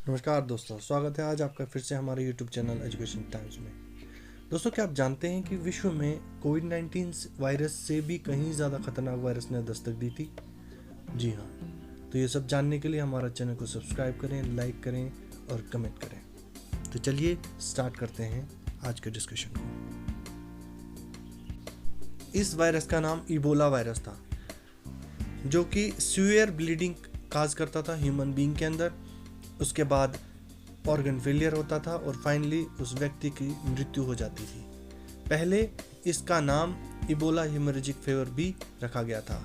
नमस्कार दोस्तों, स्वागत है आज आपका फिर से हमारे YouTube चैनल एजुकेशन टाइम्स में। दोस्तों, क्या आप जानते हैं कि विश्व में कोविड-19 वायरस से भी कहीं ज़्यादा खतरनाक वायरस ने दस्तक दी थी? जी हाँ। तो ये सब जानने के लिए हमारा चैनल को सब्सक्राइब करें, लाइक करें और कमेंट करें। तो चलिए स्टार्ट करते हैं आज के डिस्कशन को। इस वायरस का नाम इबोला वायरस था, जो कि सीवियर ब्लीडिंग काज करता था ह्यूमन बीइंग के अंदर। उसके बाद ऑर्गन फेलियर होता था और फाइनली उस व्यक्ति की मृत्यु हो जाती थी। पहले इसका नाम इबोला हेमोरेजिक फीवर भी रखा गया था।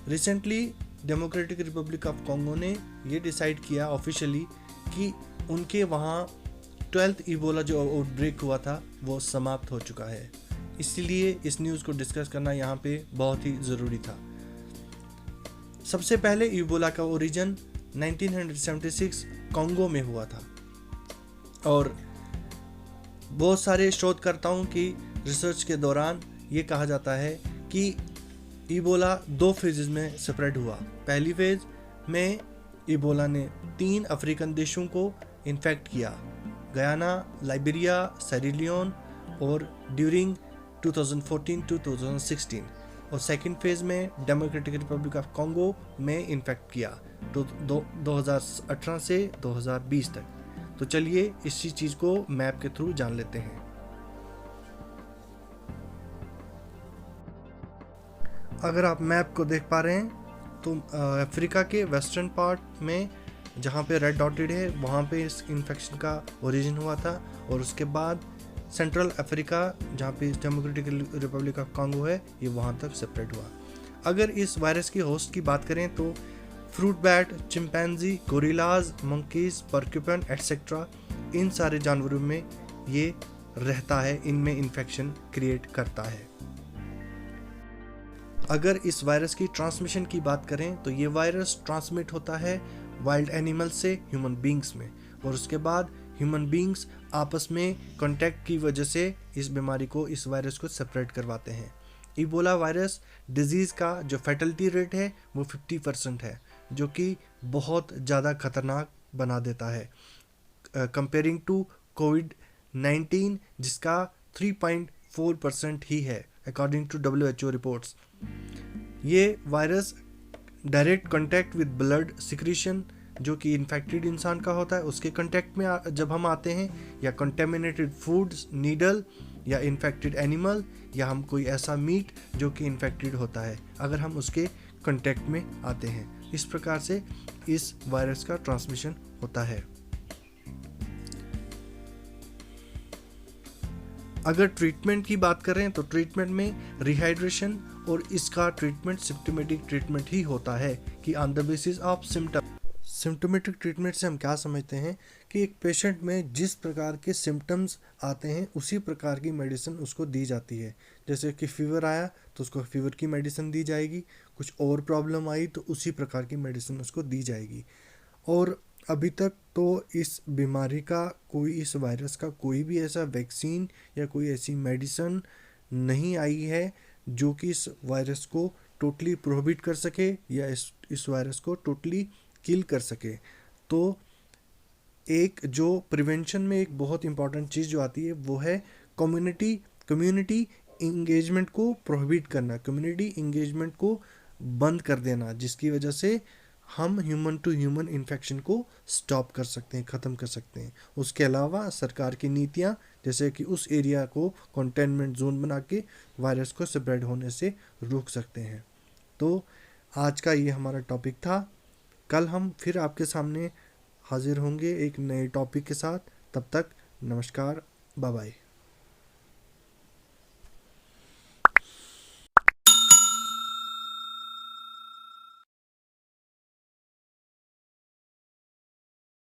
Recently democratic Republic of Congo ने ये डिसाइड किया ऑफिशियली कि उनके वहाँ 12th इबोला जो आउटब्रेक हुआ था वो समाप्त हो चुका है। इसलिए इस न्यूज़ को डिस्कस करना यहाँ पे बहुत ही ज़रूरी था। सबसे पहले इबोला का ओरिजिन 1976 कॉन्गो में हुआ था और बहुत सारे शोधकर्ताओं की रिसर्च के दौरान ये कहा जाता है कि इबोला 2 फेजेस में स्प्रेड हुआ। पहली फेज में इबोला ने 3 अफ्रीकन देशों को इन्फेक्ट किया, गयाना, लाइबेरिया, सेरिलियोन और ड्यूरिंग 2014-2016। और सेकंड फेज में डेमोक्रेटिक रिपब्लिक ऑफ कॉन्गो में इन्फेक्ट किया तो 2018 से 2020 तक। तो चलिए इसी चीज़ को मैप के थ्रू जान लेते हैं। अगर आप मैप को देख पा रहे हैं तो अफ्रीका के वेस्टर्न पार्ट में जहाँ पे रेड डॉटेड है वहाँ पे इस इन्फेक्शन का ओरिजिन हुआ था और उसके बाद सेंट्रल अफ्रीका जहाँ पे डेमोक्रेटिक रिपब्लिक ऑफ कॉन्गो है ये वहाँ तक स्प्रेड हुआ। अगर इस वायरस की होस्ट की बात करें तो fruit bat, chimpanzee, gorillas, monkeys, porcupine etcetera, इन सारे जानवरों में ये रहता है, इनमें इन्फेक्शन क्रिएट करता है। अगर इस वायरस की ट्रांसमिशन की बात करें तो ये वायरस ट्रांसमिट होता है वाइल्ड एनिमल से ह्यूमन बींग्स में और उसके बाद ह्यूमन बींग्स आपस में कांटेक्ट की वजह से इस बीमारी को, इस वायरस को सेपरेट करवाते हैं। इबोला वायरस डिजीज़ का जो फैटलिटी रेट है वो 50% है, जो कि बहुत ज़्यादा खतरनाक बना देता है कंपेयरिंग टू कोविड-19 जिसका 3.4% ही है अकॉर्डिंग टू WHO रिपोर्ट्स। ये virus direct contact with blood secretion जो कि इन्फेक्टेड इंसान का होता है उसके कांटेक्ट में जब हम आते हैं, या कंटेमिनेटेड फूड्स, नीडल या इन्फेक्टेड एनिमल, या हम कोई ऐसा मीट जो कि इन्फेक्टेड होता है, अगर हम उसके कांटेक्ट में आते हैं, इस प्रकार से इस वायरस का ट्रांसमिशन होता है। अगर ट्रीटमेंट की बात करें तो ट्रीटमेंट में रिहाइड्रेशन और इसका ट्रीटमेंट सिम्प्टोमेटिक ट्रीटमेंट ही होता है कि on the basis of symptom. Symptomatic treatment से हम क्या समझते हैं कि एक पेशेंट में जिस प्रकार के सिम्टम्स आते हैं उसी प्रकार की मेडिसिन उसको दी जाती है। जैसे कि फीवर आया तो उसको फीवर की मेडिसिन दी जाएगी, कुछ और प्रॉब्लम आई तो उसी प्रकार की मेडिसिन उसको दी जाएगी। और अभी तक तो इस बीमारी का कोई, इस वायरस का कोई भी ऐसा वैक्सीन या कोई ऐसी मेडिसिन नहीं आई है जो कि इस वायरस को टोटली प्रोहिबिट कर सके या इस वायरस को टोटली किल कर सके। तो एक जो प्रिवेंशन में एक बहुत इंपॉर्टेंट चीज़ जो आती है वो है कम्युनिटी इंगेजमेंट को प्रोहिबिट करना, कम्युनिटी इंगेजमेंट को बंद कर देना, जिसकी वजह से हम ह्यूमन टू ह्यूमन इन्फेक्शन को स्टॉप कर सकते हैं, ख़त्म कर सकते हैं। उसके अलावा सरकार की नीतियाँ जैसे कि उस एरिया को कंटेनमेंट जोन बना के वायरस को स्प्रेड होने से रोक सकते हैं। तो आज का ये हमारा टॉपिक था। कल हम फिर आपके सामने हाजिर होंगे एक नए टॉपिक के साथ। तब तक नमस्कार, बाय बाय।